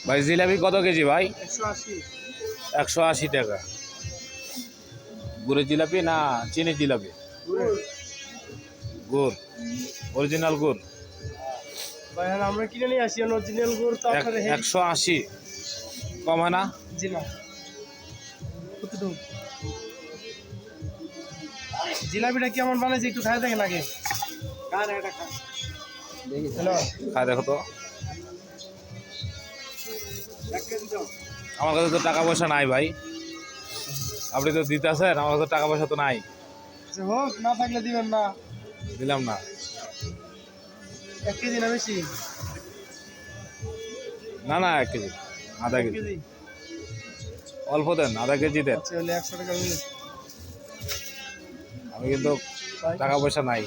ভাই জিলাপি কত কেজি ভাই? 180। 180 টাকা। গুড়ের জিলাপি না চিনি জিলাপি? গুড়, অরিজিনাল গুড়। ভাই আমরা কিনে নিয়ে আসি অরিজিনাল গুড় তো আপনাদের 180 কম হয় না? জি না। কতটুকু জিলাপিটা কেমন বানাইছে একটু খাই দেখেন আগে। খান এটা খান। দেখি হ্যালো খাই দেখো তো। 1 কেজি দাও। আমার কাছে তো টাকা পয়সা নাই ভাই, আপনি তো দিতে আছেন, আমার কাছে টাকা পয়সা তো নাই। আচ্ছা হোক, না থাকলে দিবেন না। দিলাম না। 1 কেজি না বেশি? না না 1 কেজি, আধা 1 কেজি। কেজি অল্প দেন, আধা কেজি দেন। আচ্ছা হলে 100 টাকা মিলে। আমি কিন্তু টাকা পয়সা নাই।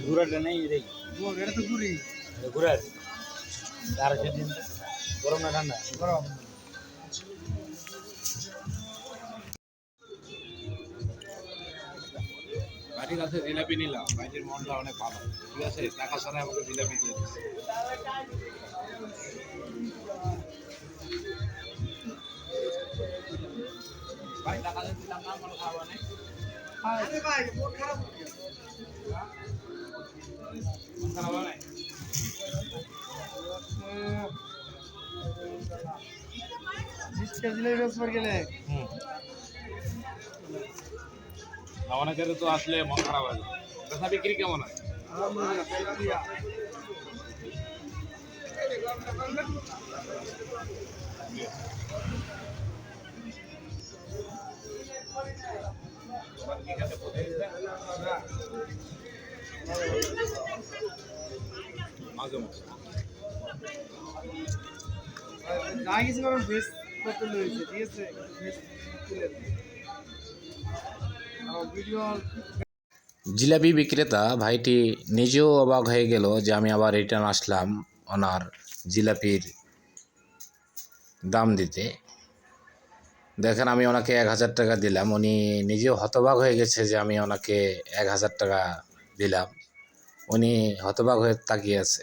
ঘুরাটা নেই রে, এটা তো গুড়ি। ঘুরার আর সেদিন গরম না ঠান্ডা গরম। বাড়ির কাছে জিলাপি নিলাম, বাইরের মনটা অনেক ভালো, ঠিক আছে, টাকা ছাড়া আমাকে জিলাপি দিয়ে দিচ্ছে। ভাই টাকা দিয়ে দিলাম না, কোনো খাওয়া নেই। আরে ভাই মন খারাপ খাওয়া নাই। জিলাপি বেচবার গেলে অনেকের তো আসলে মন খারাপ হয়। বেচা বিক্রি কেমন হয়? মাঝে মাঝে যা কিছু করেন বেশ করতে লইছে, ঠিক আছে? ভিডিও জিলাপি বিক্রেতা ভাইটি নিজেও অবাক হয়ে গেল যে আমি আবার রিটার্ন আসলাম ওনার জিলাপির দাম দিতে। দেখেন আমি ওনাকে 1000 টাকা দিলাম, উনি নিজেও হতবাক হয়ে গেছে যে আমি ওনাকে 1000 টাকা দিলাম। উনি হতবাক হয়ে তাকিয়ে আছে।